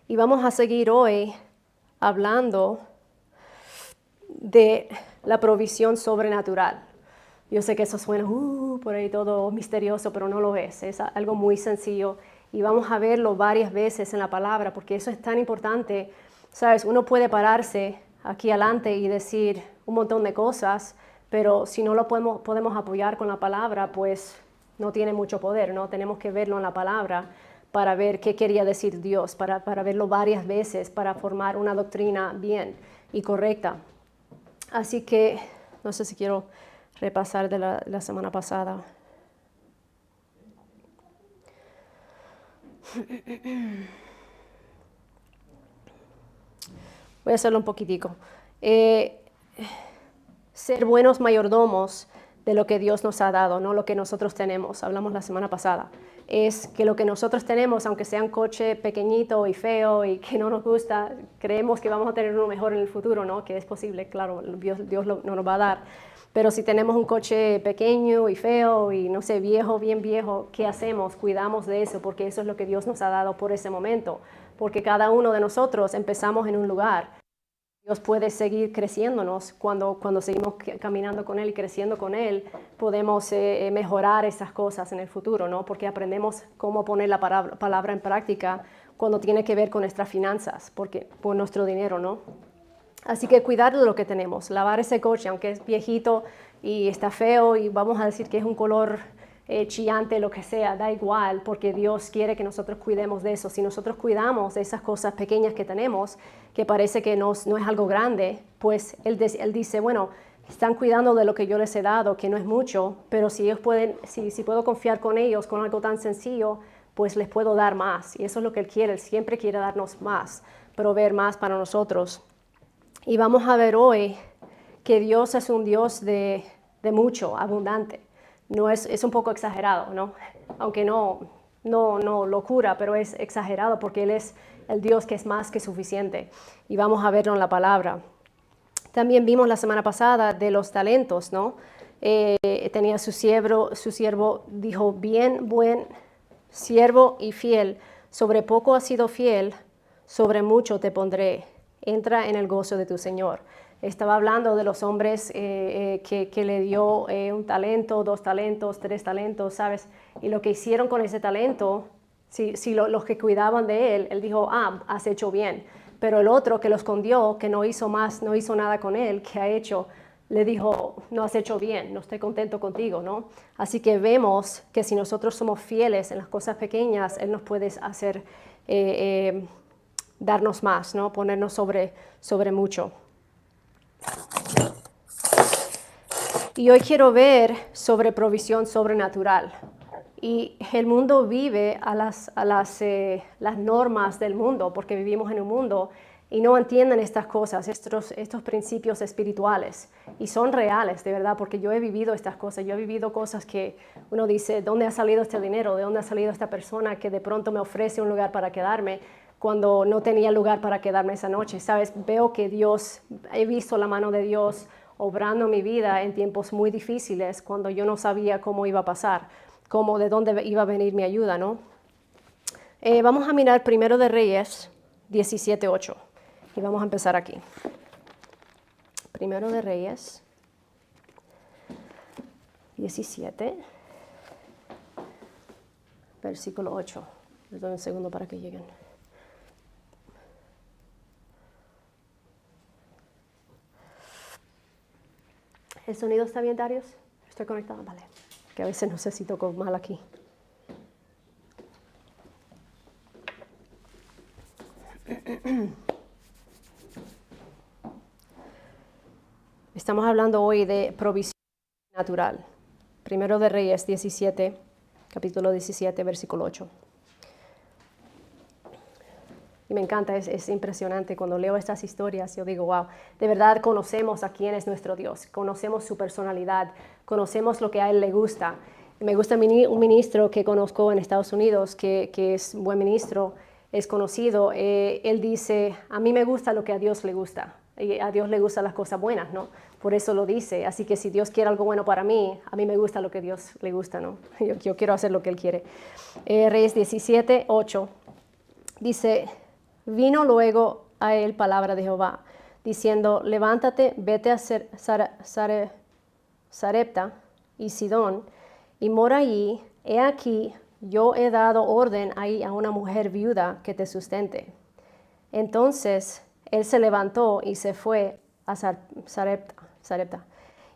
Y vamos a seguir hoy hablando de la provisión sobrenatural. Yo sé que eso suena por ahí todo misterioso, pero no lo es algo muy sencillo y vamos a verlo varias veces en la palabra porque eso es tan importante. Sabes, uno puede pararse aquí adelante y decir un montón de cosas, pero si no lo podemos apoyar con la palabra, pues no tiene mucho poder, ¿no? Tenemos que verlo en la palabra para ver qué quería decir Dios, para verlo varias veces, para formar una doctrina bien y correcta. Así que, no sé si quiero repasar de la semana pasada. Voy a hacerlo un poquitico. Ser buenos mayordomos de lo que Dios nos ha dado, no lo que nosotros tenemos. Hablamos la semana pasada. Es que lo que nosotros tenemos, aunque sea un coche pequeñito y feo y que no nos gusta, creemos que vamos a tener uno mejor en el futuro, ¿no? Que es posible, claro, Dios no nos va a dar. Pero si tenemos un coche pequeño y feo y no sé, viejo, bien viejo, ¿qué hacemos? Cuidamos de eso porque eso es lo que Dios nos ha dado por ese momento. Porque cada uno de nosotros empezamos en un lugar. Dios puede seguir creciéndonos cuando seguimos caminando con Él y creciendo con Él, podemos mejorar esas cosas en el futuro, ¿no? Porque aprendemos cómo poner la palabra en práctica cuando tiene que ver con nuestras finanzas, por nuestro dinero, ¿no? Así que cuidar de lo que tenemos, lavar ese coche, aunque es viejito y está feo y vamos a decir que es un color chillante, lo que sea, da igual, porque Dios quiere que nosotros cuidemos de eso. Si nosotros cuidamos de esas cosas pequeñas que tenemos, que parece que no es algo grande, pues Él dice, bueno, están cuidando de lo que yo les he dado, que no es mucho, pero si ellos pueden, si puedo confiar con ellos con algo tan sencillo, pues les puedo dar más. Y eso es lo que Él quiere, Él siempre quiere darnos más, proveer más para nosotros. Y vamos a ver hoy que Dios es un Dios de mucho, abundante. No es un poco exagerado, ¿no? Aunque no locura, pero es exagerado porque Él es el Dios que es más que suficiente. Y vamos a verlo en la palabra. También vimos la semana pasada de los talentos, ¿no? Tenía su siervo dijo, bien, buen siervo y fiel, sobre poco has sido fiel, sobre mucho te pondré, entra en el gozo de tu Señor. Estaba hablando de los hombres que le dio un talento, 2 talentos, 3 talentos, ¿sabes? Y lo que hicieron con ese talento, los que cuidaban de él dijo, has hecho bien. Pero el otro que lo escondió, que no hizo nada con él, que ha hecho, le dijo, no has hecho bien, no estoy contento contigo, ¿no? Así que vemos que si nosotros somos fieles en las cosas pequeñas, Él nos puede hacer darnos más, ¿no? Ponernos sobre mucho. Y hoy quiero ver sobre provisión sobrenatural. Y el mundo vive a las normas del mundo, porque vivimos en un mundo y no entienden estas cosas, estos principios espirituales. Y son reales, de verdad, porque yo he vivido estas cosas. Yo he vivido cosas que uno dice, ¿dónde ha salido este dinero? ¿De dónde ha salido esta persona que de pronto me ofrece un lugar para quedarme cuando no tenía lugar para quedarme esa noche? ¿Sabes? Veo que he visto la mano de Dios obrando mi vida en tiempos muy difíciles cuando yo no sabía cómo iba a pasar, de dónde iba a venir mi ayuda, ¿no? Vamos a mirar Primero de Reyes 17:8 y vamos a empezar aquí. Primero de Reyes 17, versículo 8. Les doy un segundo para que lleguen. ¿El sonido está bien, Darius? ¿Estoy conectada? Vale. Que a veces no sé si toco mal aquí. Estamos hablando hoy de provisión natural. Primero de Reyes 17, capítulo 17, versículo 8. Y me encanta, es impresionante. Cuando leo estas historias, yo digo, wow, de verdad conocemos a quién es nuestro Dios, conocemos su personalidad, conocemos lo que a Él le gusta. Me gusta un ministro que conozco en Estados Unidos, que es un buen ministro, es conocido. Él dice, a mí me gusta lo que a Dios le gusta. Y a Dios le gustan las cosas buenas, ¿no? Por eso lo dice. Así que si Dios quiere algo bueno para mí, a mí me gusta lo que a Dios le gusta, ¿no? Yo quiero hacer lo que Él quiere. Reyes 17:8 dice, Vino luego a él palabra de Jehová, diciendo, levántate, vete a Sarepta y Sidón, y mora allí. He aquí, yo he dado orden ahí a una mujer viuda que te sustente. Entonces él se levantó y se fue a Sarepta.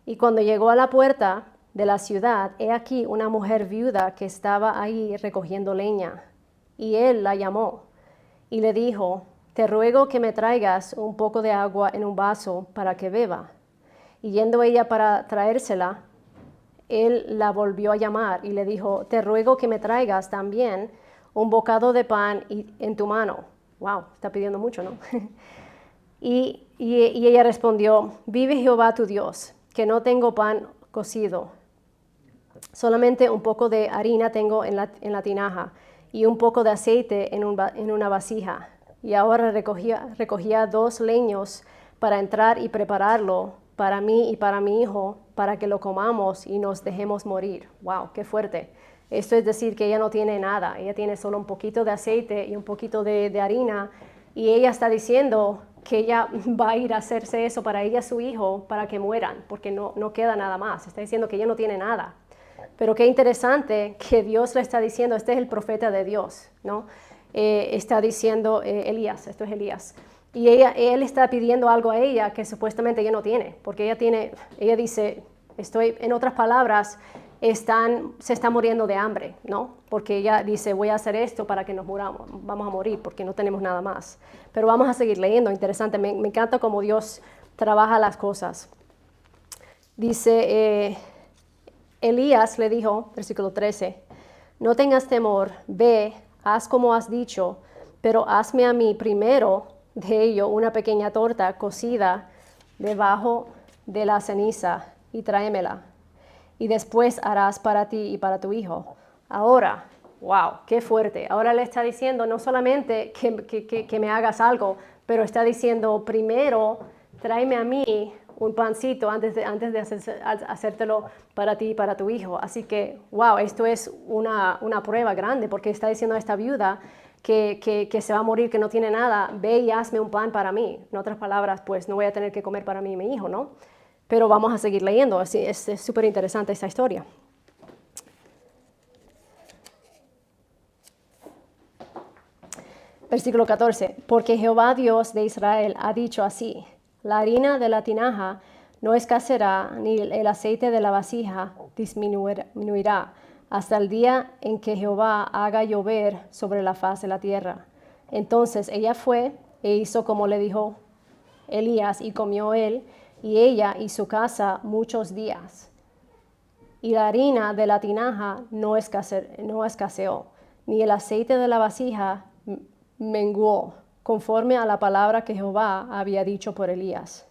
Y cuando llegó a la puerta de la ciudad, he aquí una mujer viuda que estaba ahí recogiendo leña. Y él la llamó y le dijo, te ruego que me traigas un poco de agua en un vaso para que beba. Y yendo ella para traérsela, él la volvió a llamar y le dijo, te ruego que me traigas también un bocado de pan en tu mano. Wow, está pidiendo mucho, ¿no? y ella respondió, vive Jehová tu Dios, que no tengo pan cocido. Solamente un poco de harina tengo en la tinaja y un poco de aceite en una vasija. Y ahora recogía 2 leños para entrar y prepararlo para mí y para mi hijo, para que lo comamos y nos dejemos morir. ¡Wow! ¡Qué fuerte! Esto es decir que ella no tiene nada, ella tiene solo un poquito de aceite y un poquito de harina, y ella está diciendo que ella va a ir a hacerse eso para ella y su hijo para que mueran, porque no queda nada más. Está diciendo que ella no tiene nada. Pero qué interesante que Dios le está diciendo, este es el profeta de Dios, ¿no? Está diciendo Elías, esto es Elías. Y él está pidiendo algo a ella que supuestamente ella no tiene, porque ella dice, en otras palabras, se está muriendo de hambre, ¿no? Porque ella dice, voy a hacer esto para que nos muramos, vamos a morir porque no tenemos nada más. Pero vamos a seguir leyendo, interesante, me encanta cómo Dios trabaja las cosas. Dice, Elías le dijo, versículo 13, no tengas temor, ve, haz como has dicho, pero hazme a mí primero de ello una pequeña torta cocida debajo de la ceniza y tráemela. Y después harás para ti y para tu hijo. Ahora, wow, qué fuerte. Ahora le está diciendo no solamente que me hagas algo, pero está diciendo primero tráeme a mí un pancito antes de hacértelo para ti y para tu hijo. Así que, wow, esto es una prueba grande porque está diciendo a esta viuda que se va a morir, que no tiene nada, ve y hazme un pan para mí. En otras palabras, pues no voy a tener que comer para mí y mi hijo, ¿no? Pero vamos a seguir leyendo, así es súper interesante esta historia. Versículo 14, porque Jehová Dios de Israel ha dicho así, la harina de la tinaja no escaseará, ni el aceite de la vasija disminuirá, hasta el día en que Jehová haga llover sobre la faz de la tierra. Entonces ella fue e hizo como le dijo Elías, y comió él y ella y su casa muchos días. Y la harina de la tinaja no escaseó, ni el aceite de la vasija menguó, conforme a la palabra que Jehová había dicho por Elías.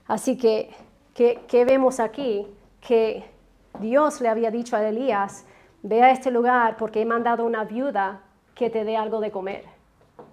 Así que, ¿qué vemos aquí? Que Dios le había dicho a Elías, ve a este lugar porque he mandado una viuda que te dé algo de comer.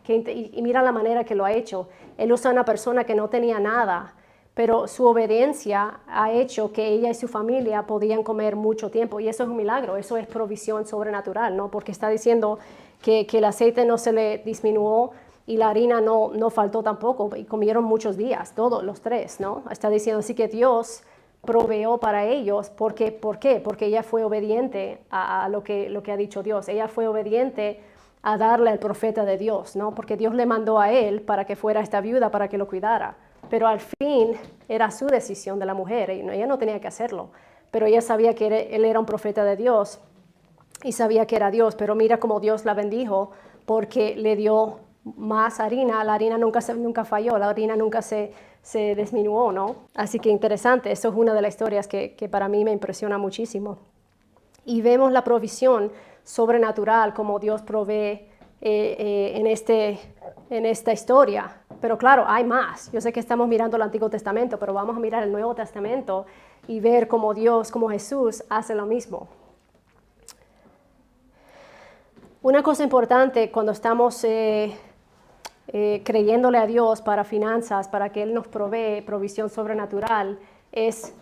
Y mira la manera que lo ha hecho. Él usa a una persona que no tenía nada, pero su obediencia ha hecho que ella y su familia podían comer mucho tiempo. Y eso es un milagro, eso es provisión sobrenatural, ¿no? Porque está diciendo que el aceite no se le disminuyó y la harina no faltó tampoco. Y comieron muchos días, todos los 3, ¿no? Está diciendo así que Dios proveó para ellos. ¿Por qué? Porque ella fue obediente a lo que ha dicho Dios. Ella fue obediente a darle al profeta de Dios, ¿no? Porque Dios le mandó a él para que fuera esta viuda, para que lo cuidara. Pero al fin era su decisión de la mujer, ella no tenía que hacerlo. Pero ella sabía que él era un profeta de Dios y sabía que era Dios. Pero mira cómo Dios la bendijo porque le dio más harina. La harina nunca falló, la harina nunca se disminuyó, ¿no? Así que interesante, eso es una de las historias que para mí me impresiona muchísimo. Y vemos la provisión sobrenatural como Dios provee en esta historia. Pero claro, hay más. Yo sé que estamos mirando el Antiguo Testamento, pero vamos a mirar el Nuevo Testamento y ver cómo Dios, como Jesús, hace lo mismo. Una cosa importante cuando estamos creyéndole a Dios para finanzas, para que Él nos provee provisión sobrenatural,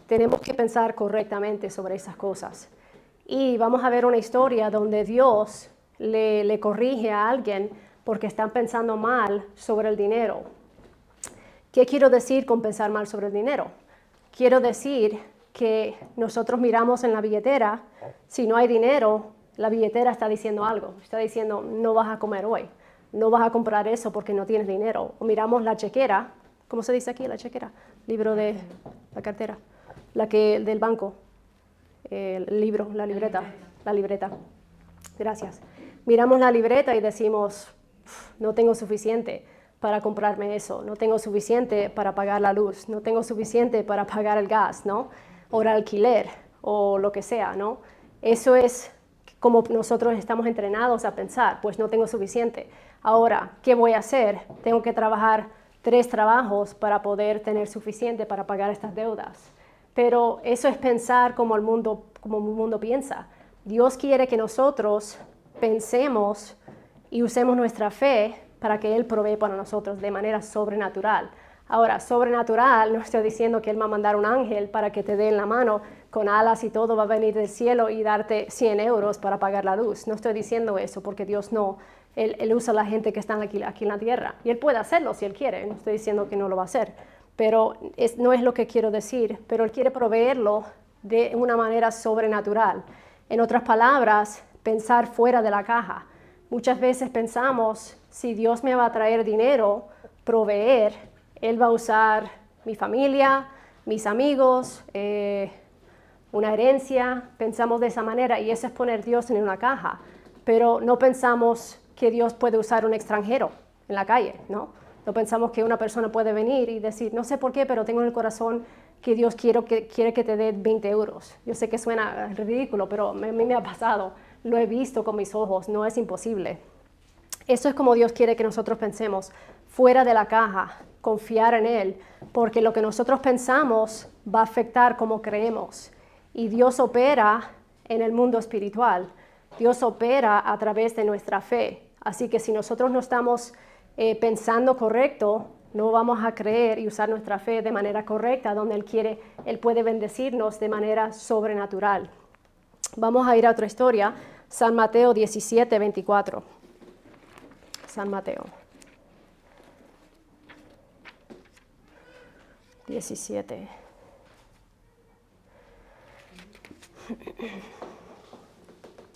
tenemos que pensar correctamente sobre esas cosas. Y vamos a ver una historia donde Dios le corrige a alguien porque están pensando mal sobre el dinero. ¿Qué quiero decir con pensar mal sobre el dinero? Quiero decir que nosotros miramos en la billetera, si no hay dinero, la billetera está diciendo algo, está diciendo no vas a comer hoy, no vas a comprar eso porque no tienes dinero. O miramos la chequera, ¿cómo se dice aquí la chequera? Libro de la cartera, del banco, el libro, la libreta. Gracias. Miramos la libreta y decimos, no tengo suficiente para comprarme eso, no tengo suficiente para pagar la luz, no tengo suficiente para pagar el gas, ¿no? O el alquiler, o lo que sea, ¿no? Eso es como nosotros estamos entrenados a pensar, pues no tengo suficiente. Ahora, ¿qué voy a hacer? Tengo que trabajar 3 trabajos para poder tener suficiente para pagar estas deudas. Pero eso es pensar como el mundo piensa. Dios quiere que nosotros pensemos y usemos nuestra fe para que Él provee para nosotros de manera sobrenatural. Ahora, sobrenatural, no estoy diciendo que Él va a mandar un ángel para que te dé en la mano con alas y todo, va a venir del cielo y darte 100 euros para pagar la luz. No estoy diciendo eso porque Dios no, Él usa a la gente que está aquí en la tierra. Y Él puede hacerlo si Él quiere, no estoy diciendo que no lo va a hacer. Pero no es lo que quiero decir, pero Él quiere proveerlo de una manera sobrenatural. En otras palabras, pensar fuera de la caja. Muchas veces pensamos, si Dios me va a traer dinero, proveer, Él va a usar mi familia, mis amigos, una herencia. Pensamos de esa manera y eso es poner Dios en una caja. Pero no pensamos que Dios puede usar un extranjero en la calle, ¿no? No pensamos que una persona puede venir y decir, no sé por qué, pero tengo en el corazón que Dios quiere que te dé 20 euros. Yo sé que suena ridículo, pero a mí me ha pasado. Lo he visto con mis ojos, no es imposible. Eso es como Dios quiere que nosotros pensemos, fuera de la caja, confiar en Él, porque lo que nosotros pensamos va a afectar cómo creemos. Y Dios opera en el mundo espiritual. Dios opera a través de nuestra fe. Así que si nosotros no estamos pensando correcto, no vamos a creer y usar nuestra fe de manera correcta, donde Él puede bendecirnos de manera sobrenatural. Vamos a ir a otra historia, San Mateo 17, 24. San Mateo 17.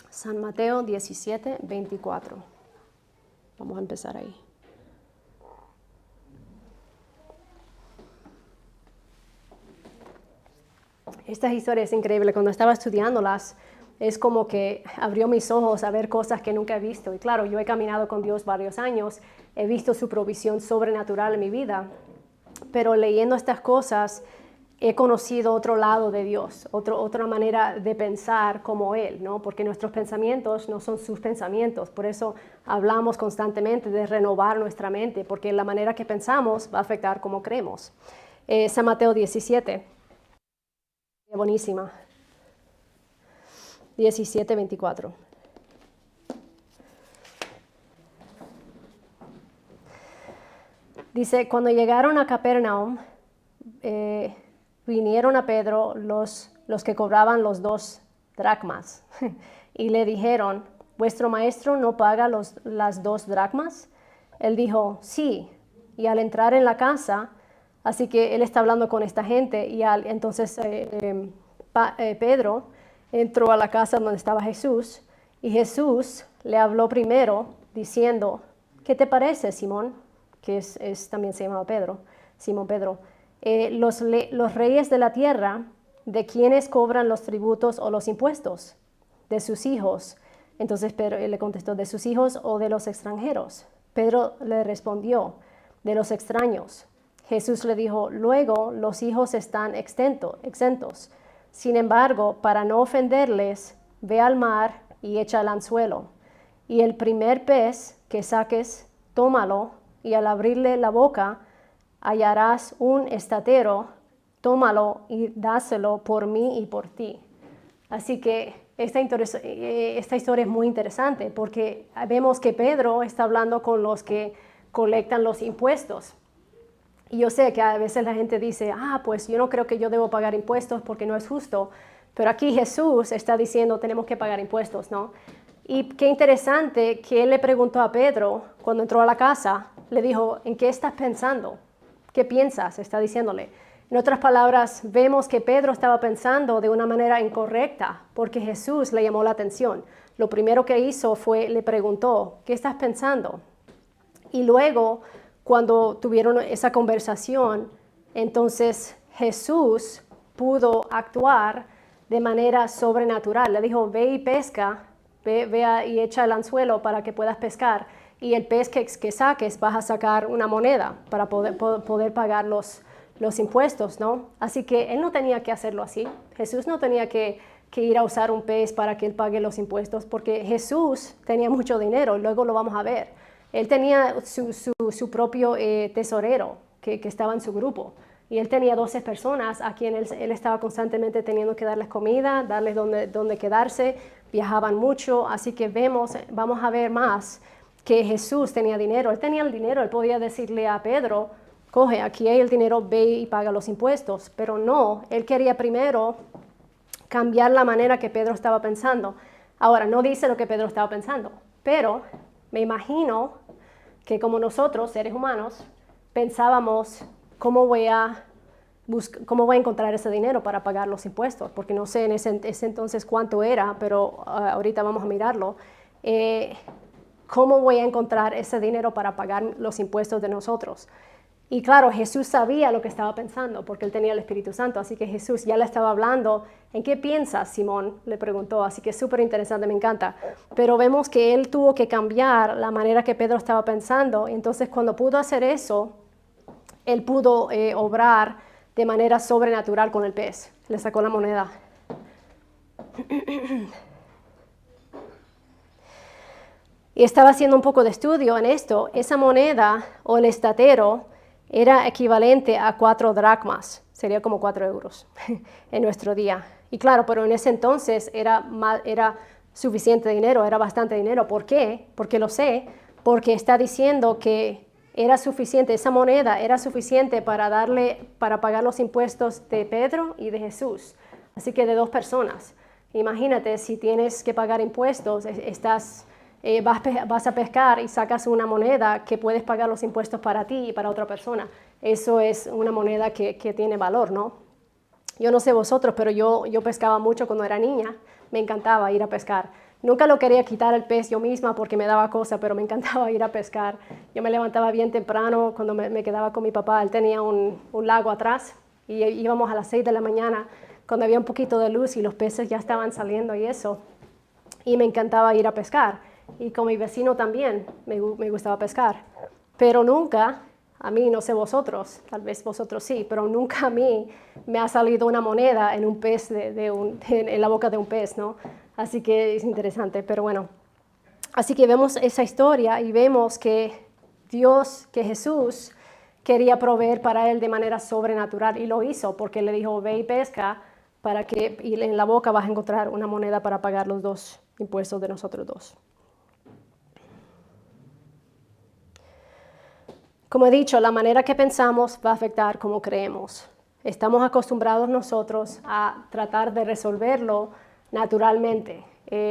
San Mateo 17, 24. Vamos a empezar ahí. Estas historias es increíble. Cuando estaba estudiándolas, es como que abrió mis ojos a ver cosas que nunca he visto. Y claro, yo he caminado con Dios varios años, he visto su provisión sobrenatural en mi vida, pero leyendo estas cosas he conocido otro lado de Dios, otra manera de pensar como Él, ¿no? Porque nuestros pensamientos no son sus pensamientos. Por eso hablamos constantemente de renovar nuestra mente, porque la manera que pensamos va a afectar cómo creemos. San Mateo 17. Buenísima. 17, 24. Dice, cuando llegaron a Capernaum, vinieron a Pedro los que cobraban los 2 dracmas y le dijeron, ¿vuestro maestro no paga las 2 dracmas? Él dijo, sí. Y al entrar en la casa, así que él está hablando con esta gente y entonces Pedro entró a la casa donde estaba Jesús y Jesús le habló primero diciendo, ¿qué te parece, Simón? Que también se llamaba Pedro, Simón Pedro. Los reyes de la tierra, ¿de quiénes cobran los tributos o los impuestos? De sus hijos. Entonces Pedro le contestó, ¿de sus hijos o de los extranjeros? Pedro le respondió, de los extraños. Jesús le dijo, luego los hijos están exentos. Sin embargo, para no ofenderles, ve al mar y echa el anzuelo. Y el primer pez que saques, tómalo, y al abrirle la boca, hallarás un estatero, tómalo y dáselo por mí y por ti. Así que esta historia es muy interesante porque vemos que Pedro está hablando con los que colectan los impuestos. Y yo sé que a veces la gente dice, pues yo no creo que yo debo pagar impuestos porque no es justo. Pero aquí Jesús está diciendo, tenemos que pagar impuestos, ¿no? Y qué interesante que él le preguntó a Pedro cuando entró a la casa, le dijo, ¿en qué estás pensando? ¿Qué piensas? Está diciéndole. En otras palabras, vemos que Pedro estaba pensando de una manera incorrecta porque Jesús le llamó la atención. Lo primero que hizo fue, le preguntó, ¿qué estás pensando? Y luego, cuando tuvieron esa conversación, entonces Jesús pudo actuar de manera sobrenatural. Le dijo, ve y pesca, ve y echa el anzuelo para que puedas pescar. Y el pez que saques vas a sacar una moneda para poder pagar los impuestos, ¿no? Así que él no tenía que hacerlo así. Jesús no tenía que ir a usar un pez para que él pague los impuestos, porque Jesús tenía mucho dinero, luego lo vamos a ver. Él tenía su propio tesorero que estaba en su grupo. Y él tenía 12 personas a quienes él estaba constantemente teniendo que darles comida, darles donde quedarse, viajaban mucho. Así que vamos a ver más que Jesús tenía dinero. Él tenía el dinero, él podía decirle a Pedro, coge, aquí hay el dinero, ve y paga los impuestos. Pero no, él quería primero cambiar la manera que Pedro estaba pensando. Ahora, no dice lo que Pedro estaba pensando, pero me imagino que como nosotros, seres humanos, pensábamos, ¿cómo voy a encontrar ese dinero para pagar los impuestos? Porque no sé en ese entonces cuánto era, pero ahorita vamos a mirarlo. ¿Cómo voy a encontrar ese dinero para pagar los impuestos de nosotros? Y claro, Jesús sabía lo que estaba pensando porque él tenía el Espíritu Santo, así que Jesús ya le estaba hablando. ¿En qué piensas, Simón? Le preguntó, así que es súper interesante, me encanta. Pero vemos que él tuvo que cambiar la manera que Pedro estaba pensando, y entonces cuando pudo hacer eso, él pudo obrar de manera sobrenatural con el pez. Le sacó la moneda. Y estaba haciendo un poco de estudio en esto. Esa moneda o el estatero era equivalente a 4 dracmas, sería como 4 euros en nuestro día. Y claro, pero en ese entonces era suficiente dinero, era bastante dinero. ¿Por qué? Porque lo sé, porque está diciendo que era suficiente, esa moneda era suficiente para pagar los impuestos de Pedro y de Jesús. Así que de 2 personas. Imagínate, si tienes que pagar impuestos, vas a pescar y sacas una moneda que puedes pagar los impuestos para ti y para otra persona. Eso es una moneda que tiene valor, ¿no? Yo no sé vosotros, pero yo pescaba mucho cuando era niña. Me encantaba ir a pescar. Nunca lo quería quitar el pez yo misma porque me daba cosa, pero me encantaba ir a pescar. Yo me levantaba bien temprano cuando me quedaba con mi papá. Él tenía un lago atrás y íbamos a las 6 de la mañana cuando había un poquito de luz y los peces ya estaban saliendo y eso. Y me encantaba ir a pescar. Y con mi vecino también me gustaba pescar. Pero nunca, a mí, no sé vosotros, tal vez vosotros sí, pero nunca a mí me ha salido una moneda en un pez, en la boca de un pez, ¿no? Así que es interesante, pero bueno. Así que vemos esa historia y vemos que Jesús quería proveer para él de manera sobrenatural y lo hizo porque le dijo, ve y pesca y en la boca vas a encontrar una moneda para pagar los 2 impuestos de nosotros 2. Como he dicho, la manera que pensamos va a afectar cómo creemos. Estamos acostumbrados nosotros a tratar de resolverlo naturalmente.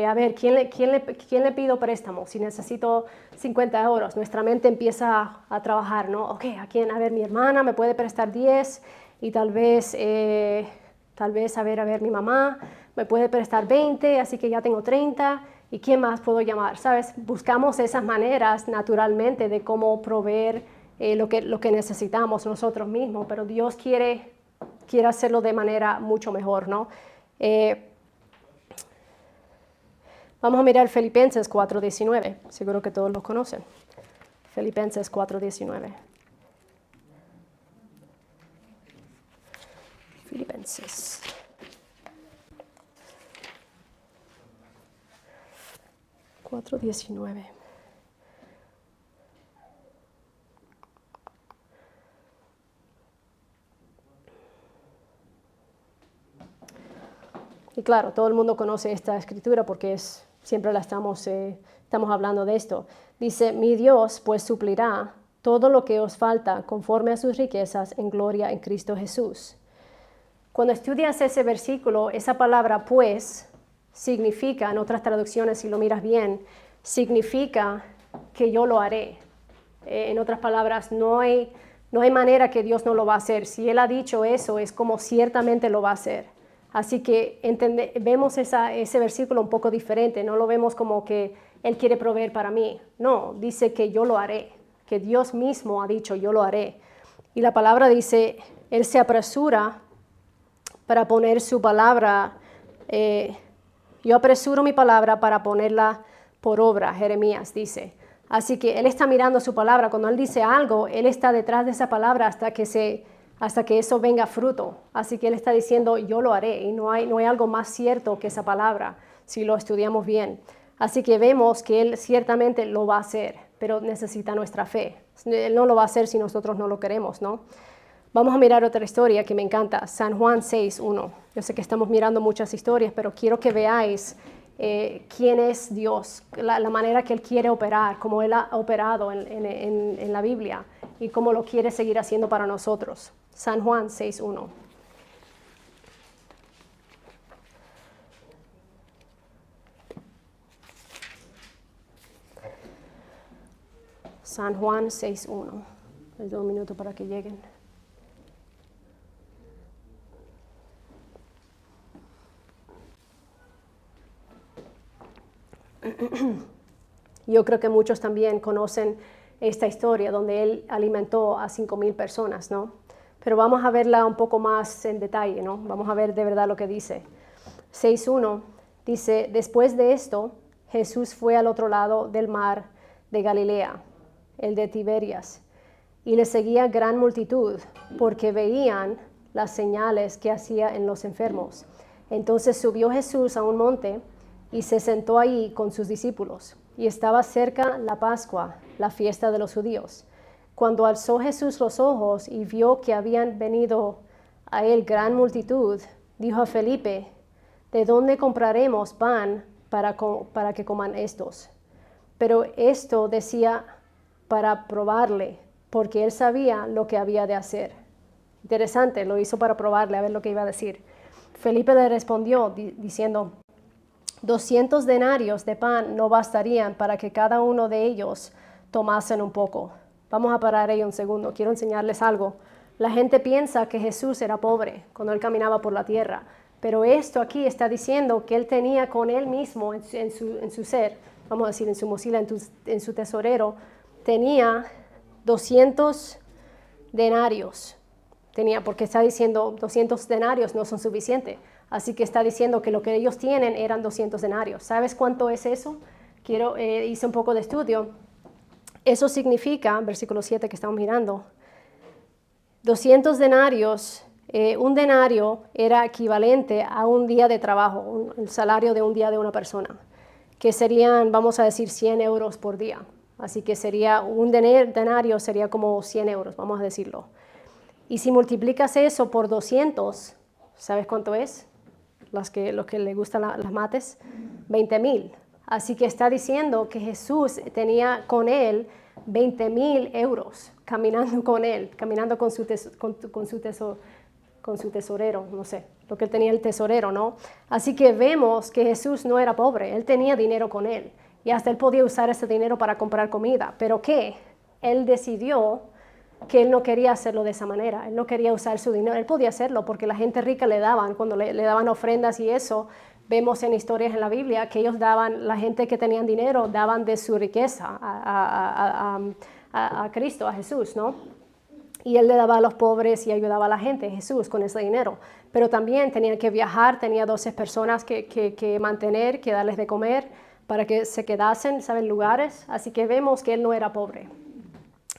A ver, ¿quién le pido préstamo? Si necesito 50 euros, nuestra mente empieza a trabajar, ¿no? Ok, ¿a quién? A ver, mi hermana me puede prestar 10 y tal vez, a ver, mi mamá me puede prestar 20, así que ya tengo 30. ¿Y quién más puedo llamar? ¿Sabes? Buscamos esas maneras naturalmente de cómo proveer lo que necesitamos nosotros mismos, pero Dios quiere hacerlo de manera mucho mejor, ¿no? Vamos a mirar Filipenses 4:19, seguro que todos lo conocen. Filipenses 4:19. Filipenses. Y claro, todo el mundo conoce esta escritura porque siempre estamos hablando de esto. Dice, mi Dios pues suplirá todo lo que os falta conforme a sus riquezas en gloria en Cristo Jesús. Cuando estudias ese versículo, esa palabra pues significa, en otras traducciones, si lo miras bien, significa que yo lo haré. En otras palabras, no hay manera que Dios no lo va a hacer. Si Él ha dicho eso, es como ciertamente lo va a hacer. Así que vemos ese versículo un poco diferente. No lo vemos como que Él quiere proveer para mí. No, dice que yo lo haré. Que Dios mismo ha dicho, yo lo haré. Y la palabra dice, Él se apresura para poner su palabra. Yo apresuro mi palabra para ponerla por obra, Jeremías dice. Así que Él está mirando su palabra. Cuando Él dice algo, Él está detrás de esa palabra hasta que eso venga fruto. Así que Él está diciendo, yo lo haré. Y no hay algo más cierto que esa palabra, si lo estudiamos bien. Así que vemos que Él ciertamente lo va a hacer, pero necesita nuestra fe. Él no lo va a hacer si nosotros no lo queremos, ¿no? Vamos a mirar otra historia que me encanta, San Juan 6:1. Yo sé que estamos mirando muchas historias, pero quiero que veáis quién es Dios, la manera que Él quiere operar, cómo Él ha operado en la Biblia y cómo lo quiere seguir haciendo para nosotros. San Juan 6:1. San Juan 6:1. Les doy un minuto para que lleguen. Yo creo que muchos también conocen esta historia donde Él alimentó a 5,000 personas, ¿no? Pero vamos a verla un poco más en detalle, ¿no? Vamos a ver de verdad lo que dice. 6:1 dice, después de esto, Jesús fue al otro lado del mar de Galilea, el de Tiberias, y le seguía gran multitud, porque veían las señales que hacía en los enfermos. Entonces subió Jesús a un monte y se sentó ahí con sus discípulos. Y estaba cerca la Pascua, la fiesta de los judíos. Cuando alzó Jesús los ojos y vio que habían venido a él gran multitud, dijo a Felipe, ¿de dónde compraremos pan para que coman estos? Pero esto decía para probarle, porque él sabía lo que había de hacer. Interesante, lo hizo para probarle, a ver lo que iba a decir. Felipe le respondió diciendo, 200 denarios de pan no bastarían para que cada uno de ellos tomasen un poco. Vamos a parar ahí un segundo, quiero enseñarles algo. La gente piensa que Jesús era pobre cuando Él caminaba por la tierra, pero esto aquí está diciendo que Él tenía con Él mismo en su ser, vamos a decir en su mochila, en su tesorero, tenía 200 denarios. Porque está diciendo 200 denarios no son suficientes. Así que está diciendo que lo que ellos tienen eran 200 denarios. ¿Sabes cuánto es eso? Hice un poco de estudio. Eso significa, versículo 7 que estamos mirando, 200 denarios, un denario era equivalente a un día de trabajo, el salario de un día de una persona, que serían, vamos a decir, 100 euros por día. Así que sería un denario, sería como 100 euros, vamos a decirlo. Y si multiplicas eso por 200, ¿sabes cuánto es? Los que les gustan las mates, 20,000. Así que está diciendo que Jesús tenía con Él 20,000 euros caminando con Él, caminando con su tesorero, no sé, lo que Él tenía el tesorero, ¿no? Así que vemos que Jesús no era pobre, Él tenía dinero con Él y hasta Él podía usar ese dinero para comprar comida. ¿Pero qué? Él decidió que Él no quería hacerlo de esa manera, Él no quería usar su dinero. Él podía hacerlo porque la gente rica le daban, cuando le daban ofrendas y eso, vemos en historias en la Biblia que ellos daban, la gente que tenían dinero, daban de su riqueza a Cristo, a Jesús, ¿no? Y Él le daba a los pobres y ayudaba a la gente, Jesús, con ese dinero. Pero también tenían que viajar, tenía 12 personas que mantener, que darles de comer, para que se quedasen, ¿saben?, lugares. Así que vemos que Él no era pobre.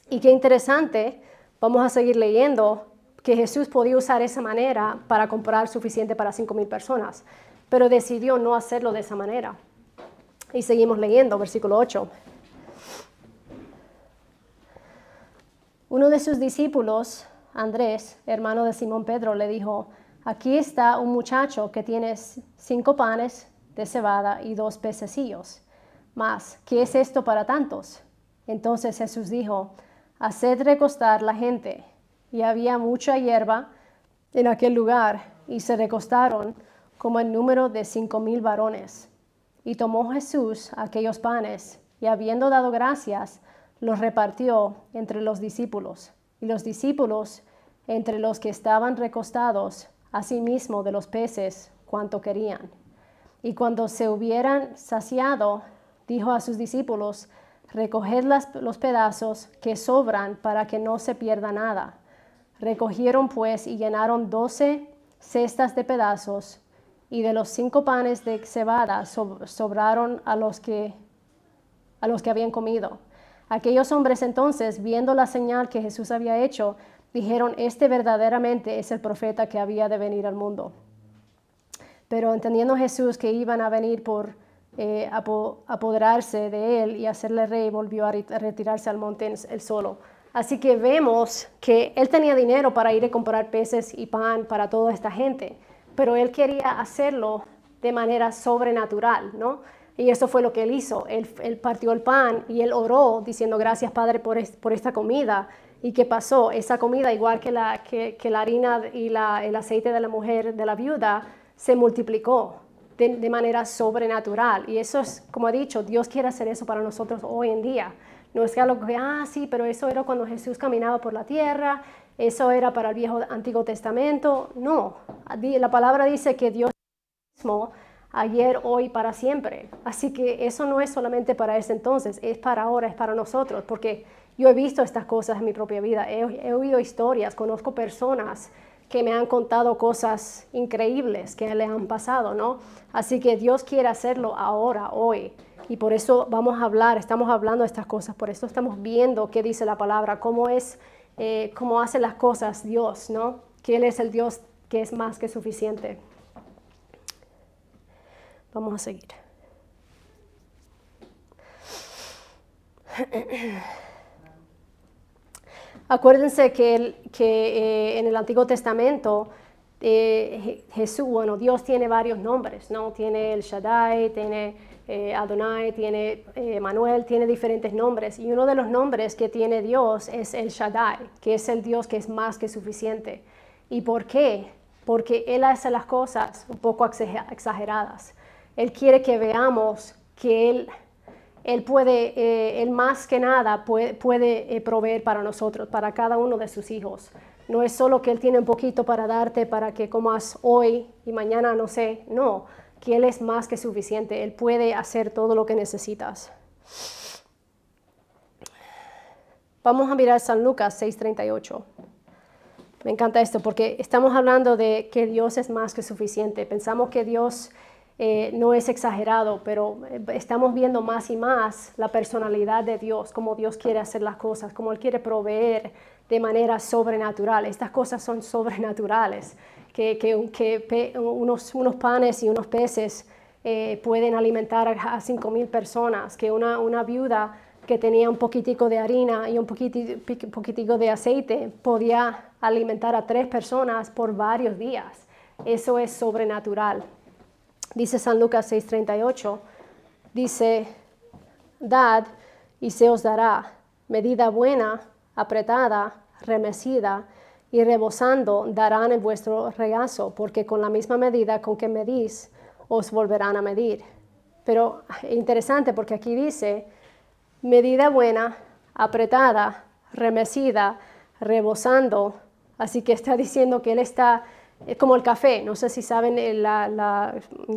Y qué interesante, vamos a seguir leyendo, que Jesús podía usar esa manera para comprar suficiente para 5,000 personas, pero decidió no hacerlo de esa manera. Y seguimos leyendo, versículo 8. Uno de sus discípulos, Andrés, hermano de Simón Pedro, le dijo, aquí está un muchacho que tiene 5 panes de cebada y 2 pececillos. Mas, ¿qué es esto para tantos? Entonces Jesús dijo, haced recostar la gente. Y había mucha hierba en aquel lugar, y se recostaron como el número de 5,000 varones. Y tomó Jesús aquellos panes, y habiendo dado gracias, los repartió entre los discípulos. Y los discípulos, entre los que estaban recostados, asimismo de los peces, cuanto querían. Y cuando se hubieran saciado, dijo a sus discípulos: recoged los pedazos que sobran para que no se pierda nada. Recogieron pues y llenaron 12 cestas de pedazos, y de los 5 panes de cebada sobraron a los que habían comido. Aquellos hombres entonces, viendo la señal que Jesús había hecho, dijeron: este verdaderamente es el profeta que había de venir al mundo. Pero entendiendo Jesús que iban a venir por apoderarse de él y hacerle rey, volvió a retirarse al monte él solo. Así que vemos que él tenía dinero para ir a comprar peces y pan para toda esta gente, pero él quería hacerlo de manera sobrenatural, ¿no? Y eso fue lo que él hizo. Él partió el pan y él oró diciendo: gracias, Padre, por esta comida. ¿Y qué pasó? Esa comida, igual que la harina y el aceite de la mujer, de la viuda, se multiplicó de manera sobrenatural. Y eso es, como he dicho, Dios quiere hacer eso para nosotros hoy en día. No es que algo que, sí, pero eso era cuando Jesús caminaba por la tierra, eso era para el Antiguo Testamento. No, la palabra dice que Dios es mismo ayer, hoy, para siempre. Así que eso no es solamente para ese entonces, es para ahora, es para nosotros, porque yo he visto estas cosas en mi propia vida, he oído historias, conozco personas que me han contado cosas increíbles que le han pasado, ¿no? Así que Dios quiere hacerlo ahora, hoy. Y por eso estamos hablando de estas cosas, por eso estamos viendo qué dice la palabra, cómo hace las cosas Dios, ¿no? Que Él es el Dios que es más que suficiente. Vamos a seguir. Acuérdense que en el Antiguo Testamento Jesús, Dios tiene varios nombres, ¿no? Tiene el Shaddai, tiene Adonai, tiene Manuel, tiene diferentes nombres. Y uno de los nombres que tiene Dios es el Shaddai, que es el Dios que es más que suficiente. ¿Y por qué? Porque Él hace las cosas un poco exageradas. Él quiere que veamos que Él puede, Él más que nada puede proveer para nosotros, para cada uno de sus hijos. No es solo que Él tiene un poquito para darte, para que comas hoy y mañana, no sé. No, que Él es más que suficiente. Él puede hacer todo lo que necesitas. Vamos a mirar San Lucas 6:38. Me encanta esto porque estamos hablando de que Dios es más que suficiente. Pensamos que Dios no es exagerado, pero estamos viendo más y más la personalidad de Dios, cómo Dios quiere hacer las cosas, cómo Él quiere proveer de manera sobrenatural. Estas cosas son sobrenaturales, que unos panes y unos peces pueden alimentar a 5,000 personas, que una viuda que tenía un poquitico de harina y un poquitico de aceite podía alimentar a 3 personas por varios días. Eso es sobrenatural. Dice San Lucas 6:38, dice: dad y se os dará, medida buena, apretada, remecida y rebosando darán en vuestro regazo, porque con la misma medida con que medís, os volverán a medir. Pero interesante porque aquí dice medida buena, apretada, remecida, rebosando. Así que está diciendo que Él está como el café. No sé si saben,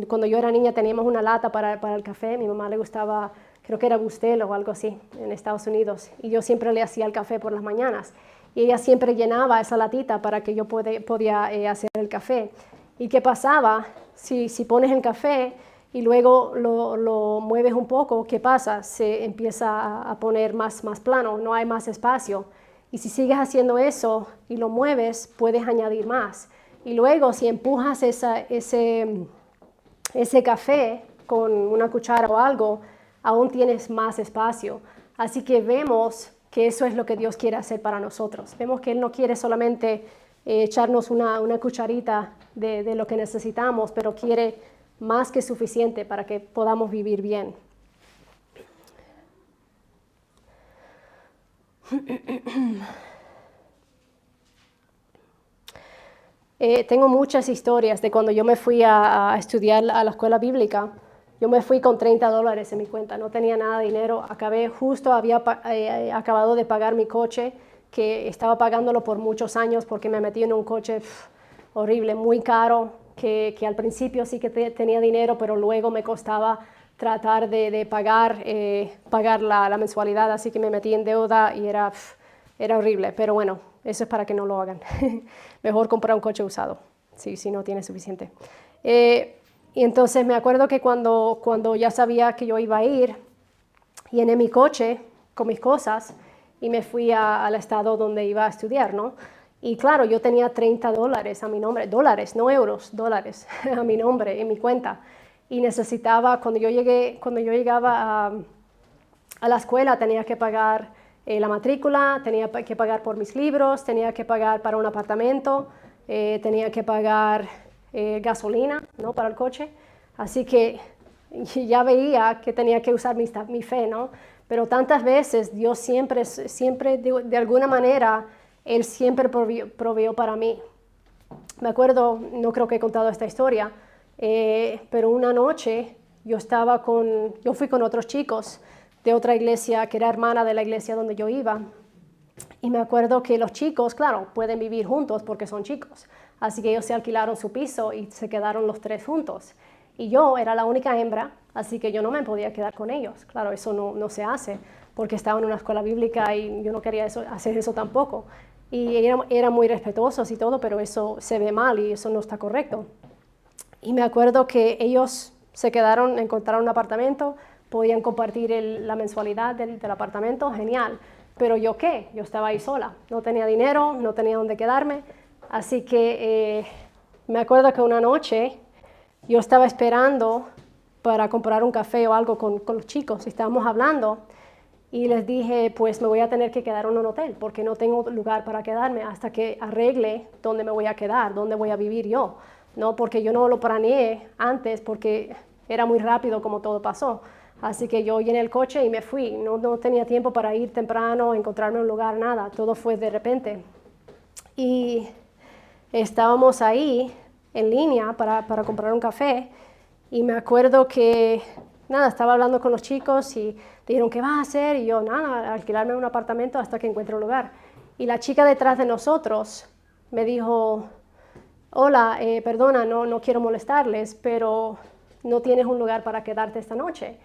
cuando yo era niña teníamos una lata para el café. A mi mamá le gustaba, creo que era Bustel o algo así, en Estados Unidos. Y yo siempre le hacía el café por las mañanas. Y ella siempre llenaba esa latita para que yo podía hacer el café. ¿Y qué pasaba? Si pones el café y luego lo mueves un poco, ¿qué pasa? Se empieza a poner más plano, no hay más espacio. Y si sigues haciendo eso y lo mueves, puedes añadir más. Y luego si empujas ese café con una cuchara o algo, aún tienes más espacio. Así que vemos que eso es lo que Dios quiere hacer para nosotros. Vemos que Él no quiere solamente echarnos una cucharita de lo que necesitamos, pero quiere más que suficiente para que podamos vivir bien. Tengo muchas historias de cuando yo me fui a estudiar a la escuela bíblica. Yo me fui con $30 en mi cuenta, no tenía nada de dinero. Había acabado de pagar mi coche, que estaba pagándolo por muchos años porque me metí en un coche horrible, muy caro, que al principio sí que tenía dinero, pero luego me costaba tratar de pagar la mensualidad, así que me metí en deuda y era horrible. Pero bueno, eso es para que no lo hagan. Mejor comprar un coche usado, si no tiene suficiente. Y entonces me acuerdo que cuando ya sabía que yo iba a ir, llené mi coche con mis cosas y me fui al estado donde iba a estudiar, ¿no? Y claro, yo tenía $30 a mi nombre, dólares, no euros, dólares a mi nombre en mi cuenta. Y necesitaba, cuando yo llegaba a la escuela, tenía que pagar la matrícula, tenía que pagar por mis libros, tenía que pagar para un apartamento, tenía que pagar gasolina, ¿no? Para el coche. Así que ya veía que tenía que usar mi fe, ¿no? Pero tantas veces Dios siempre de alguna manera, Él siempre proveyó para mí. Me acuerdo, no creo que he contado esta historia, pero una noche yo fui con otros chicos de otra iglesia que era hermana de la iglesia donde yo iba. Y me acuerdo que los chicos, claro, pueden vivir juntos porque son chicos. Así que ellos se alquilaron su piso y se quedaron los tres juntos. Y yo era la única hembra, así que yo no me podía quedar con ellos. Claro, eso no se hace porque estaba en una escuela bíblica y yo no quería hacer eso tampoco. Y eran muy respetuosos y todo, pero eso se ve mal y eso no está correcto. Y me acuerdo que ellos encontraron un apartamento, podían compartir la mensualidad del apartamento, genial. Pero yo qué, yo estaba ahí sola, no tenía dinero, no tenía dónde quedarme. Así que me acuerdo que una noche yo estaba esperando para comprar un café o algo con los chicos y estábamos hablando y les dije, pues me voy a tener que quedar en un hotel porque no tengo lugar para quedarme hasta que arregle dónde me voy a quedar, dónde voy a vivir yo, ¿no? Porque yo no lo planeé antes porque era muy rápido como todo pasó. Así que yo llené el coche y me fui. No tenía tiempo para ir temprano, encontrarme un lugar, nada. Todo fue de repente. Y estábamos ahí en línea para comprar un café y me acuerdo que, nada, estaba hablando con los chicos y dijeron, ¿qué vas a hacer? Y yo, nada, alquilarme un apartamento hasta que encuentre un lugar. Y la chica detrás de nosotros me dijo, hola, perdona, no quiero molestarles, pero no tienes un lugar para quedarte esta noche.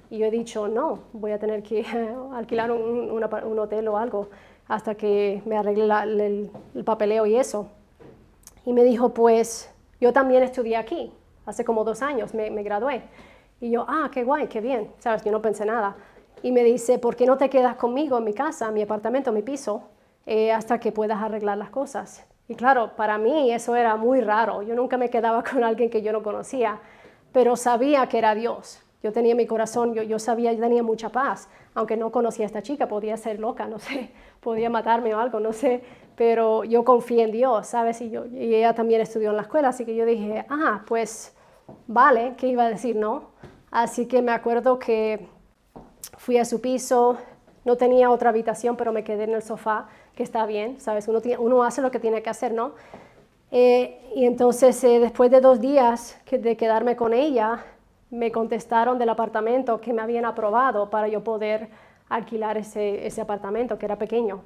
Y yo he dicho, no, voy a tener que alquilar un hotel o algo hasta que me arregle el papeleo y eso. Y me dijo, pues yo también estudié aquí, hace como 2 años me gradué. Y yo, qué guay, qué bien, sabes, yo no pensé nada. Y me dice, ¿por qué no te quedas conmigo en mi casa, en mi apartamento, en mi piso, hasta que puedas arreglar las cosas? Y claro, para mí eso era muy raro. Yo nunca me quedaba con alguien que yo no conocía, pero sabía que era Dios. Yo tenía mi corazón, yo sabía, yo tenía mucha paz. Aunque no conocía a esta chica, podía ser loca, no sé, podía matarme o algo, no sé. Pero yo confié en Dios, ¿sabes? Y ella también estudió en la escuela, así que yo dije, pues vale, ¿qué iba a decir? No. Así que me acuerdo que fui a su piso, no tenía otra habitación, pero me quedé en el sofá, que está bien, ¿sabes? Uno hace lo que tiene que hacer, ¿no? Y entonces, después de 2 días de quedarme con ella, me contestaron del apartamento que me habían aprobado para yo poder alquilar ese apartamento, que era pequeño.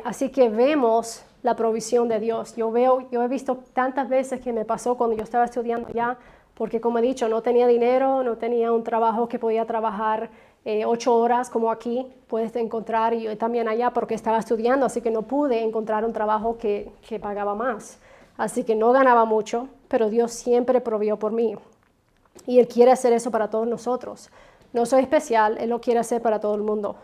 Así que vemos la provisión de Dios. Yo he visto tantas veces que me pasó cuando yo estaba estudiando allá, porque como he dicho, no tenía dinero, no tenía un trabajo que podía trabajar 8 horas como aquí puedes encontrar, y yo también allá porque estaba estudiando, así que no pude encontrar un trabajo que pagaba más. Así que no ganaba mucho, pero Dios siempre proveyó por mí. Y Él quiere hacer eso para todos nosotros. No soy especial, Él lo quiere hacer para todo el mundo.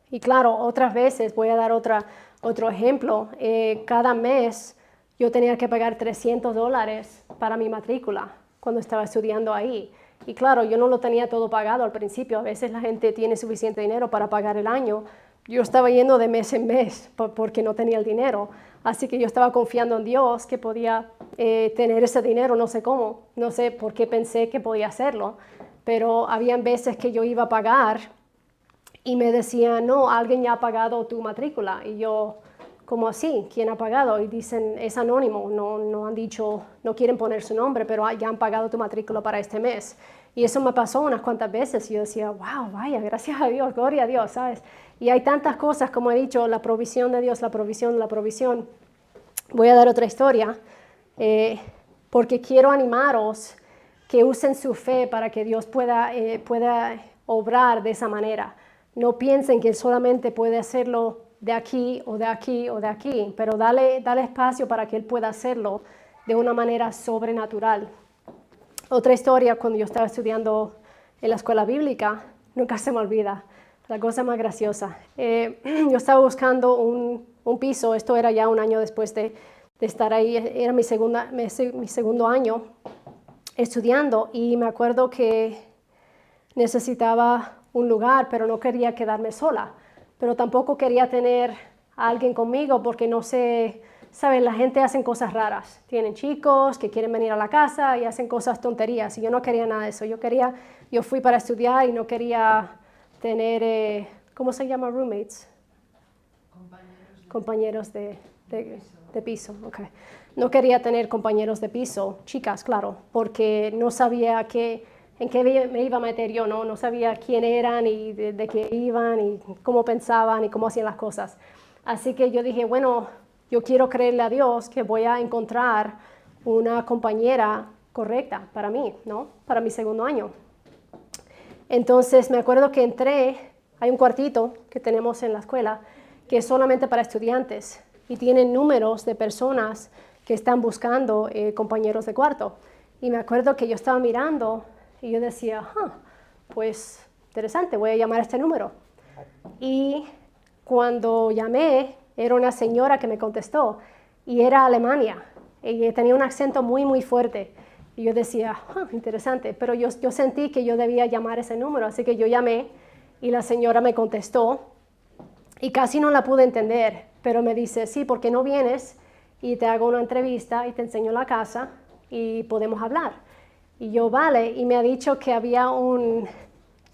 Y claro, otras veces, voy a dar otro ejemplo, cada mes yo tenía que pagar $300 para mi matrícula cuando estaba estudiando ahí. Y claro, yo no lo tenía todo pagado al principio, a veces la gente tiene suficiente dinero para pagar el año. Yo estaba yendo de mes en mes porque no tenía el dinero, así que yo estaba confiando en Dios que podía tener ese dinero, no sé cómo, no sé por qué pensé que podía hacerlo. pero habían veces que yo iba a pagar y me decían, no, alguien ya ha pagado tu matrícula. Y yo, ¿cómo así? ¿Quién ha pagado? Y dicen, es anónimo, no han dicho, no quieren poner su nombre, pero ya han pagado tu matrícula para este mes. Y eso me pasó unas cuantas veces y yo decía, wow, vaya, gracias a Dios, gloria a Dios, ¿sabes? Y hay tantas cosas, como he dicho, la provisión de Dios, la provisión, la provisión. Voy a dar otra historia, porque quiero animaros que usen su fe para que Dios pueda obrar de esa manera. No piensen que solamente puede hacerlo de aquí o de aquí o de aquí, pero dale espacio para que Él pueda hacerlo de una manera sobrenatural. Otra historia, cuando yo estaba estudiando en la escuela bíblica, nunca se me olvida, la cosa más graciosa. Yo estaba buscando un piso, esto era ya un año después de estar ahí, era mi segundo año estudiando, y me acuerdo que necesitaba un lugar, pero no quería quedarme sola, pero tampoco quería tener a alguien conmigo porque no sé, saben, la gente hace cosas raras, tienen chicos que quieren venir a la casa y hacen cosas tonterías, y yo no quería nada de eso. Yo fui para estudiar y no quería tener, ¿cómo se llama? Roommates. Compañeros de piso. Okay. No quería tener compañeros de piso, chicas, claro, porque no sabía en qué me iba a meter yo, no sabía quién eran y de qué iban y cómo pensaban y cómo hacían las cosas. Así que yo dije, bueno, yo quiero creerle a Dios que voy a encontrar una compañera correcta para mí, ¿no? Para mi segundo año. Entonces me acuerdo que entré, hay un cuartito que tenemos en la escuela que es solamente para estudiantes y tienen números de personas que están buscando compañeros de cuarto. Y me acuerdo que yo estaba mirando y yo decía, pues interesante, voy a llamar a este número. Y cuando llamé, era una señora que me contestó y era Alemania. Y tenía un acento muy, muy fuerte. Y yo decía, interesante, pero yo sentí que yo debía llamar ese número, así que yo llamé y la señora me contestó y casi no la pude entender, pero me dice, sí, ¿por qué no vienes y te hago una entrevista y te enseño la casa y podemos hablar? Y yo, vale, y me ha dicho que había yo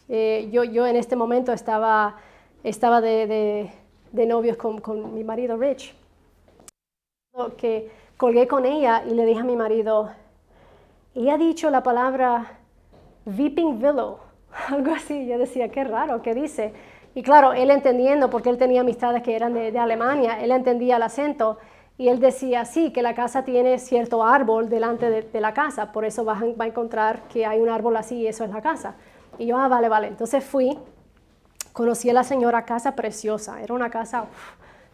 en este momento estaba de novios con mi marido Rich, que colgué con ella y le dije a mi marido, ella ha dicho la palabra Weeping Willow, algo así. Yo decía, qué raro, ¿qué dice? Y claro, él entendiendo, porque él tenía amistades que eran de Alemania, él entendía el acento y él decía, sí, que la casa tiene cierto árbol delante de la casa, por eso va a encontrar que hay un árbol así y eso es la casa. Y yo, vale, vale. Entonces fui, conocí a la señora, casa preciosa, era una casa,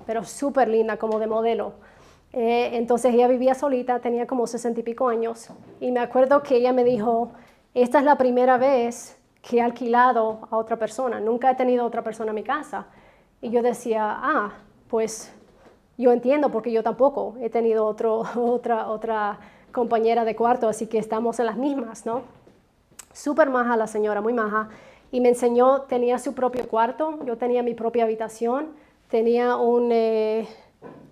pero súper linda, como de modelo. Entonces ella vivía solita, tenía como 60 y pico años, y me acuerdo que ella me dijo, esta es la primera vez que he alquilado a otra persona, nunca he tenido otra persona en mi casa. Y yo decía, pues yo entiendo porque yo tampoco he tenido otra compañera de cuarto, así que estamos en las mismas, ¿no? Súper maja la señora, muy maja, y me enseñó, tenía su propio cuarto, yo tenía mi propia habitación, tenía un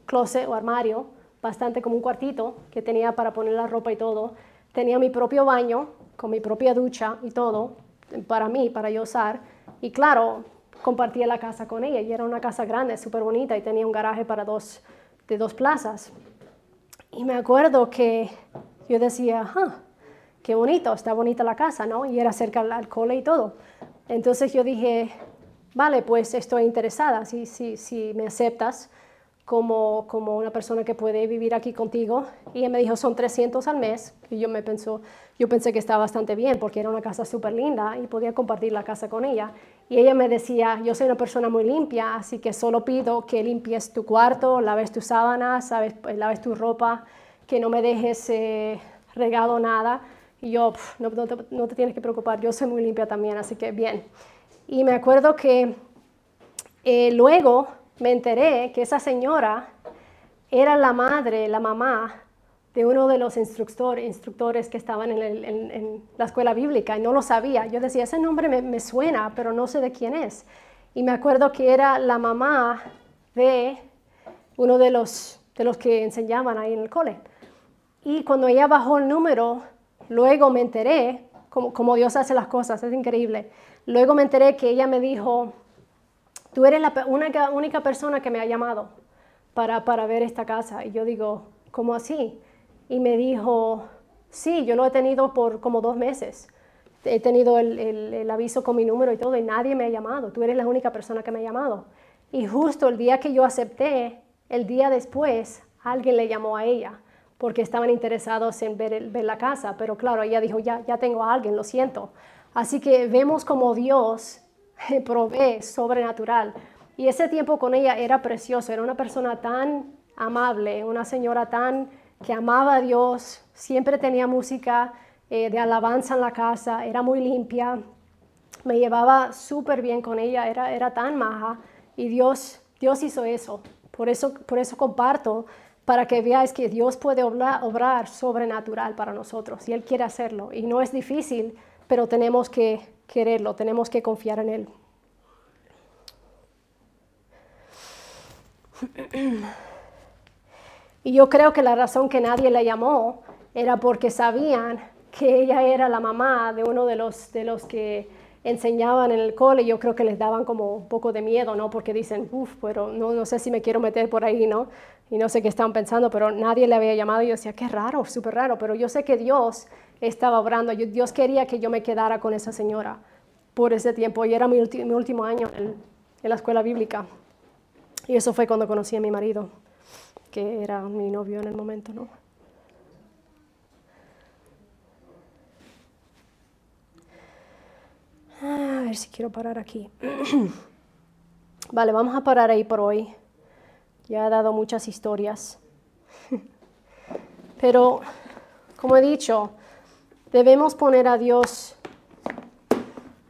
closet o armario, bastante como un cuartito que tenía para poner la ropa y todo. Tenía mi propio baño con mi propia ducha y todo para mí, para yo usar. Y claro, compartía la casa con ella y era una casa grande, súper bonita, y tenía un garaje de dos plazas. Y me acuerdo que yo decía, qué bonito, está bonita la casa, ¿no? Y era cerca al cole y todo. Entonces yo dije, vale, pues estoy interesada, si me aceptas como una persona que puede vivir aquí contigo. Y ella me dijo, son 300 al mes. Y yo pensé que estaba bastante bien porque era una casa súper linda y podía compartir la casa con ella. Y ella me decía, yo soy una persona muy limpia, así que solo pido que limpies tu cuarto, laves tus sábanas, laves tu ropa, que no me dejes regado nada. Y yo, no te tienes que preocupar, yo soy muy limpia también, así que bien. Y me acuerdo que luego me enteré que esa señora era la mamá de uno de los instructores que estaban en la escuela bíblica, y no lo sabía. Yo decía, ese nombre me suena, pero no sé de quién es. Y me acuerdo que era la mamá de uno de los que enseñaban ahí en el cole. Y cuando ella bajó el número, luego me enteré como Dios hace las cosas, es increíble. Luego me enteré que ella me dijo, tú eres la única persona que me ha llamado para ver esta casa. Y yo digo, ¿cómo así? Y me dijo, sí, yo lo he tenido por como 2 meses. He tenido el aviso con mi número y todo, y nadie me ha llamado. Tú eres la única persona que me ha llamado. Y justo el día que yo acepté, el día después, alguien le llamó a ella, porque estaban interesados en ver la casa. Pero claro, ella dijo, ya tengo a alguien, lo siento. Así que vemos como Dios provee sobrenatural. Y ese tiempo con ella era precioso. Era una persona tan amable, una señora que amaba a Dios, siempre tenía música de alabanza en la casa, era muy limpia, me llevaba súper bien con ella, era tan maja, y Dios hizo eso. Por eso comparto, para que veáis que Dios puede obrar sobrenatural para nosotros, y Él quiere hacerlo, y no es difícil, pero tenemos que quererlo, tenemos que confiar en Él. Y yo creo que la razón que nadie la llamó era porque sabían que ella era la mamá de uno de los que enseñaban en el cole. Yo creo que les daban como un poco de miedo, ¿no? Porque dicen, pero no sé si me quiero meter por ahí, ¿no? Y no sé qué estaban pensando, pero nadie le había llamado. Y yo decía, qué raro, súper raro. Pero yo sé que Dios estaba obrando. Dios quería que yo me quedara con esa señora por ese tiempo. Y era mi último año en la escuela bíblica. Y eso fue cuando conocí a mi marido, que era mi novio en el momento, ¿no? A ver si quiero parar aquí. Vale, vamos a parar ahí por hoy. Ya he dado muchas historias. Pero, como he dicho, debemos poner a Dios,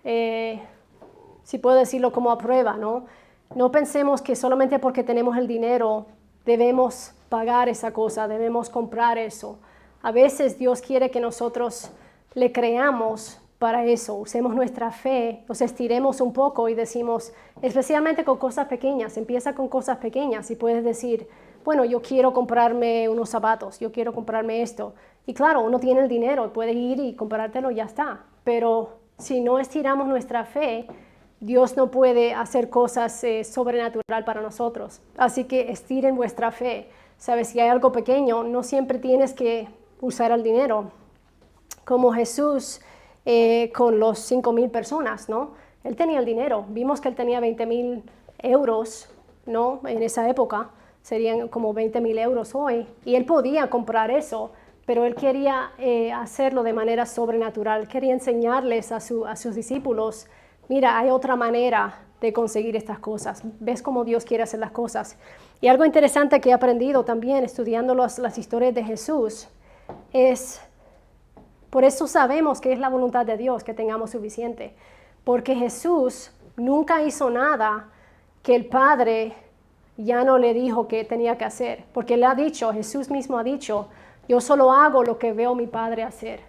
si puedo decirlo, como a prueba, ¿no? No pensemos que solamente porque tenemos el dinero debemos pagar esa cosa, debemos comprar eso. A veces Dios quiere que nosotros le creamos para eso, usemos nuestra fe, nos estiremos un poco y decimos, especialmente con cosas pequeñas, empieza con cosas pequeñas y puedes decir, bueno, yo quiero comprarme unos zapatos, yo quiero comprarme esto. Y claro, uno tiene el dinero, puede ir y comprártelo y ya está. Pero si no estiramos nuestra fe, Dios no puede hacer cosas sobrenatural para nosotros. Así que estiren vuestra fe. Sabes, si hay algo pequeño, no siempre tienes que usar el dinero. Como Jesús con los 5,000 personas, ¿no? Él tenía el dinero. Vimos que él tenía 20,000 euros, ¿no? En esa época. Serían como 20,000 euros hoy. Y él podía comprar eso, pero él quería hacerlo de manera sobrenatural. Quería enseñarles a sus discípulos, mira, hay otra manera de conseguir estas cosas. ¿Ves cómo Dios quiere hacer las cosas? Y algo interesante que he aprendido también estudiando las historias de Jesús es, por eso sabemos que es la voluntad de Dios que tengamos suficiente. Porque Jesús nunca hizo nada que el Padre ya no le dijo que tenía que hacer. Porque él ha dicho, Jesús mismo ha dicho, yo solo hago lo que veo mi Padre hacer.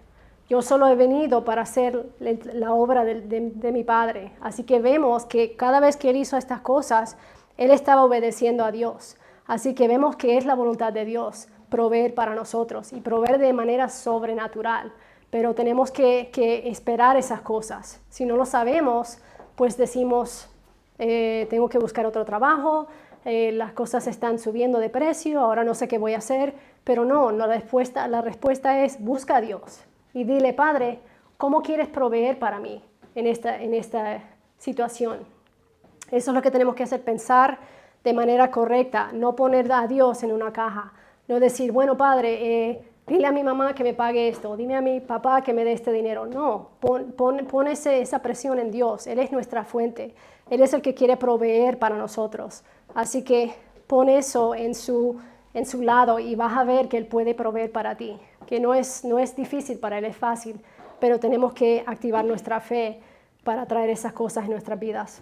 Yo solo he venido para hacer la obra de mi Padre. Así que vemos que cada vez que Él hizo estas cosas, Él estaba obedeciendo a Dios. Así que vemos que es la voluntad de Dios proveer para nosotros y proveer de manera sobrenatural. Pero tenemos que esperar esas cosas. Si no lo sabemos, pues decimos, tengo que buscar otro trabajo, las cosas están subiendo de precio, ahora no sé qué voy a hacer. Pero no, la respuesta es busca a Dios. Y dile, Padre, ¿cómo quieres proveer para mí en esta situación? Eso es lo que tenemos que hacer, pensar de manera correcta, no poner a Dios en una caja, no decir, bueno, Padre, dile a mi mamá que me pague esto, dime a mi papá que me dé este dinero. No, pon esa presión en Dios, Él es nuestra fuente, Él es el que quiere proveer para nosotros. Así que pon eso en su lado y vas a ver que Él puede proveer para ti, que no es difícil para Él, es fácil, pero tenemos que activar nuestra fe para traer esas cosas en nuestras vidas.